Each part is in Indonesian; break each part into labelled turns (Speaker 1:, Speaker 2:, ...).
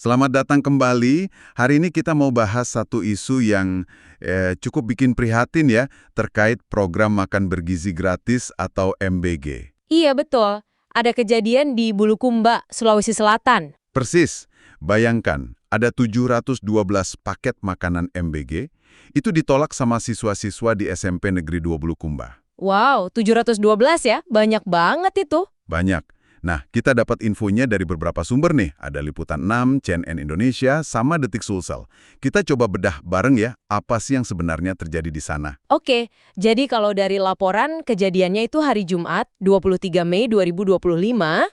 Speaker 1: Selamat datang kembali. Hari ini kita mau bahas satu isu yang cukup bikin prihatin ya, terkait program makan bergizi gratis atau MBG.
Speaker 2: Iya, betul. Ada kejadian di Bulukumba, Sulawesi Selatan.
Speaker 1: Persis, bayangkan ada 712 paket makanan MBG, itu ditolak sama siswa-siswa di SMP Negeri 2 Bulukumba.
Speaker 2: Wow, 712 ya? Banyak banget itu.
Speaker 1: Banyak. Nah, kita dapat infonya dari beberapa sumber nih. Ada Liputan 6, CNN Indonesia, sama Detik Sulsel. Kita coba bedah bareng ya, apa sih yang sebenarnya terjadi di sana.
Speaker 2: Oke, jadi kalau dari laporan, kejadiannya itu hari Jumat, 23 Mei 2025.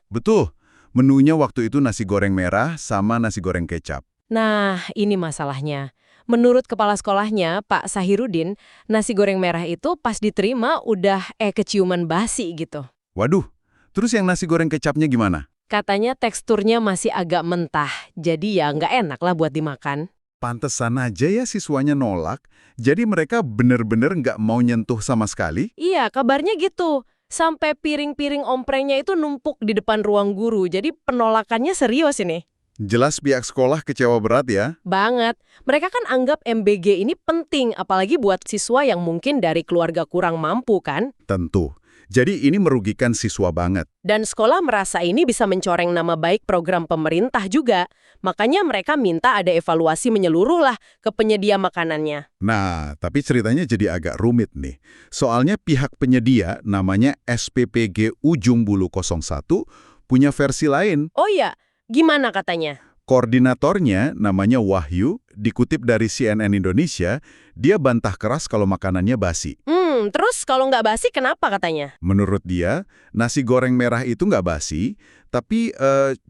Speaker 1: Betul, menunya waktu itu nasi goreng merah sama nasi goreng kecap.
Speaker 2: Nah, ini masalahnya. Menurut kepala sekolahnya, Pak Sahirudin, nasi goreng merah itu pas diterima udah keciuman basi gitu.
Speaker 1: Waduh, terus yang nasi goreng kecapnya gimana?
Speaker 2: Katanya teksturnya masih agak mentah, jadi ya nggak enak lah buat dimakan.
Speaker 1: Pantesan aja ya siswanya nolak, jadi mereka bener-bener nggak mau nyentuh sama sekali?
Speaker 2: Iya, kabarnya gitu. Sampai piring-piring omprengnya itu numpuk di depan ruang guru, jadi penolakannya serius ini.
Speaker 1: Jelas pihak sekolah kecewa berat ya.
Speaker 2: Banget. Mereka kan anggap MBG ini penting, apalagi buat siswa yang mungkin dari keluarga kurang mampu kan?
Speaker 1: Tentu. Jadi ini merugikan siswa banget.
Speaker 2: Dan sekolah merasa ini bisa mencoreng nama baik program pemerintah juga. Makanya mereka minta ada evaluasi menyeluruh lah ke penyedia makanannya.
Speaker 1: Nah, tapi ceritanya jadi agak rumit nih. Soalnya pihak penyedia, namanya SPPG Ujung Bulu 01, punya versi lain.
Speaker 2: Oh iya, gimana katanya?
Speaker 1: Koordinatornya, namanya Wahyu, dikutip dari CNN Indonesia, dia bantah keras kalau makanannya basi.
Speaker 2: Terus kalau nggak basi kenapa katanya?
Speaker 1: Menurut dia, nasi goreng merah itu nggak basi, tapi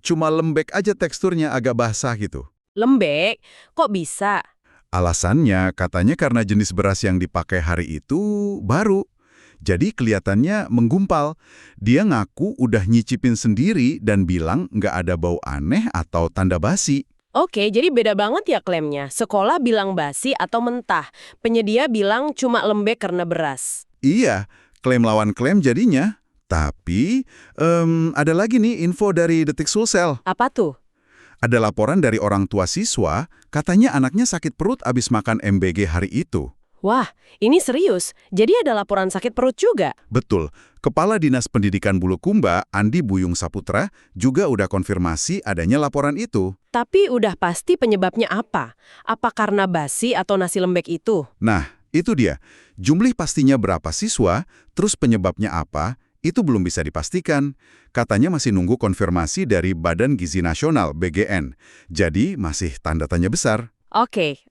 Speaker 1: cuma lembek aja teksturnya agak basah gitu.
Speaker 2: Lembek? Kok bisa?
Speaker 1: Alasannya katanya karena jenis beras yang dipakai hari itu baru. Jadi kelihatannya menggumpal. Dia ngaku udah nyicipin sendiri dan bilang nggak ada bau aneh atau tanda basi.
Speaker 2: Oke, jadi beda banget ya klaimnya. Sekolah bilang basi atau mentah. Penyedia bilang cuma lembek karena beras.
Speaker 1: Iya, klaim lawan klaim jadinya. Tapi ada lagi nih info dari Detik Sulsel.
Speaker 2: Apa tuh?
Speaker 1: Ada laporan dari orang tua siswa, katanya anaknya sakit perut abis makan MBG hari itu.
Speaker 2: Wah, ini serius. Jadi ada laporan sakit perut juga.
Speaker 1: Betul, Kepala Dinas Pendidikan Bulukumba, Andi Buyung Saputra, juga udah konfirmasi adanya laporan itu.
Speaker 2: Tapi udah pasti penyebabnya apa? Apa karena basi atau nasi lembek itu?
Speaker 1: Nah, itu dia. Jumlah pastinya berapa siswa, terus penyebabnya apa, itu belum bisa dipastikan. Katanya masih nunggu konfirmasi dari Badan Gizi Nasional, BGN. Jadi masih tanda tanya besar.
Speaker 2: Oke.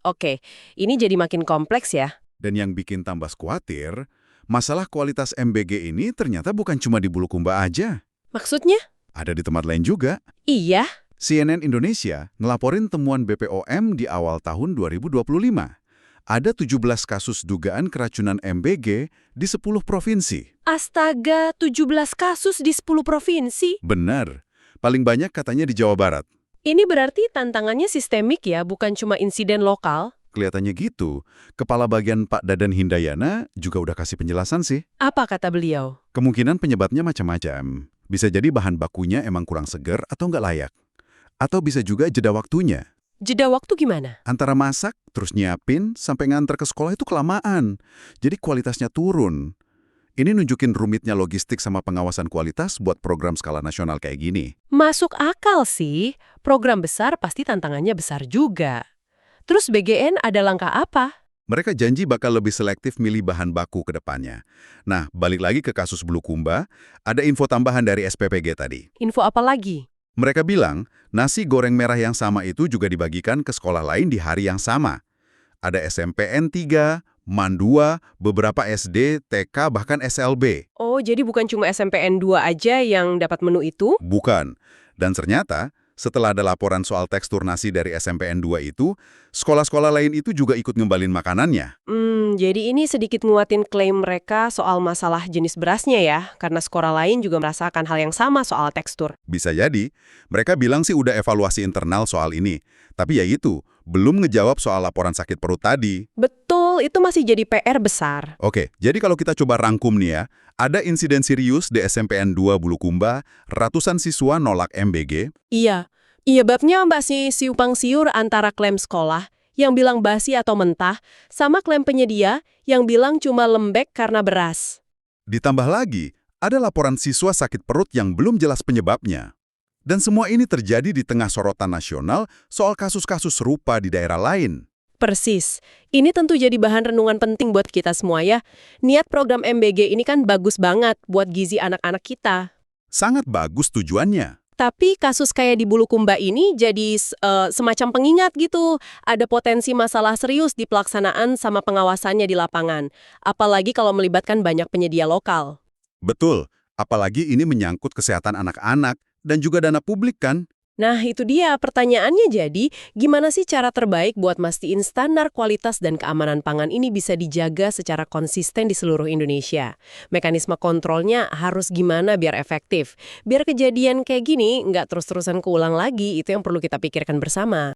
Speaker 2: Ini jadi makin kompleks ya.
Speaker 1: Dan yang bikin tambah khawatir, masalah kualitas MBG ini ternyata bukan cuma di Bulukumba aja.
Speaker 2: Maksudnya?
Speaker 1: Ada di tempat lain juga.
Speaker 2: Iya.
Speaker 1: CNN Indonesia ngelaporin temuan BPOM di awal tahun 2025. Ada 17 kasus dugaan keracunan MBG di 10 provinsi.
Speaker 2: Astaga, 17 kasus di 10 provinsi.
Speaker 1: Benar. Paling banyak katanya di Jawa Barat.
Speaker 2: Ini berarti tantangannya sistemik ya, bukan cuma insiden lokal.
Speaker 1: Kelihatannya gitu. Kepala bagian Pak Dadan Hindayana juga udah kasih penjelasan sih.
Speaker 2: Apa kata beliau?
Speaker 1: Kemungkinan penyebabnya macam-macam. Bisa jadi bahan bakunya emang kurang segar atau nggak layak. Atau bisa juga jeda waktunya.
Speaker 2: Jeda waktu gimana?
Speaker 1: Antara masak, terus nyiapin, sampai nganter ke sekolah itu kelamaan. Jadi kualitasnya turun. Ini nunjukin rumitnya logistik sama pengawasan kualitas buat program skala nasional kayak gini.
Speaker 2: Masuk akal sih. Program besar pasti tantangannya besar juga. Terus BGN ada langkah apa?
Speaker 1: Mereka janji bakal lebih selektif milih bahan baku ke depannya. Nah, balik lagi ke kasus Bulukumba, ada info tambahan dari SPPG tadi.
Speaker 2: Info apa lagi?
Speaker 1: Mereka bilang, nasi goreng merah yang sama itu juga dibagikan ke sekolah lain di hari yang sama. Ada SMPN 3, MAN 2, beberapa SD, TK, bahkan SLB.
Speaker 2: Oh, jadi bukan cuma SMPN 2 aja yang dapat menu itu?
Speaker 1: Bukan. Dan ternyata, setelah ada laporan soal tekstur nasi dari SMPN 2 itu, sekolah-sekolah lain itu juga ikut ngembalin makanannya.
Speaker 2: Jadi ini sedikit nguatin klaim mereka soal masalah jenis berasnya ya, karena sekolah lain juga merasakan hal yang sama soal tekstur.
Speaker 1: Bisa jadi, mereka bilang sih udah evaluasi internal soal ini. Tapi ya itu, belum ngejawab soal laporan sakit perut tadi.
Speaker 2: Betul, itu masih jadi PR besar.
Speaker 1: Oke, jadi kalau kita coba rangkum nih ya, ada insiden serius di SMPN 2 Bulukumba, ratusan siswa nolak MBG.
Speaker 2: Iya,
Speaker 3: Iya, babnya masih siupang siur antara klaim sekolah yang bilang basi atau mentah, sama klaim penyedia yang bilang cuma lembek karena beras.
Speaker 1: Ditambah lagi, ada laporan siswa sakit perut yang belum jelas penyebabnya. Dan semua ini terjadi di tengah sorotan nasional soal kasus-kasus serupa di daerah lain.
Speaker 3: Persis. Ini tentu jadi bahan renungan penting buat kita semua ya. Niat program MBG ini kan bagus banget buat gizi anak-anak kita.
Speaker 1: Sangat bagus tujuannya.
Speaker 3: Tapi kasus kayak di Bulukumba ini jadi semacam pengingat gitu. Ada potensi masalah serius di pelaksanaan sama pengawasannya di lapangan. Apalagi kalau melibatkan banyak penyedia lokal.
Speaker 1: Betul, apalagi ini menyangkut kesehatan anak-anak dan juga dana publik kan?
Speaker 3: Nah, itu dia pertanyaannya jadi, gimana sih cara terbaik buat mastiin standar kualitas dan keamanan pangan ini bisa dijaga secara konsisten di seluruh Indonesia? Mekanisme kontrolnya harus gimana biar efektif? Biar kejadian kayak gini nggak terus-terusan keulang lagi, itu yang perlu kita pikirkan bersama.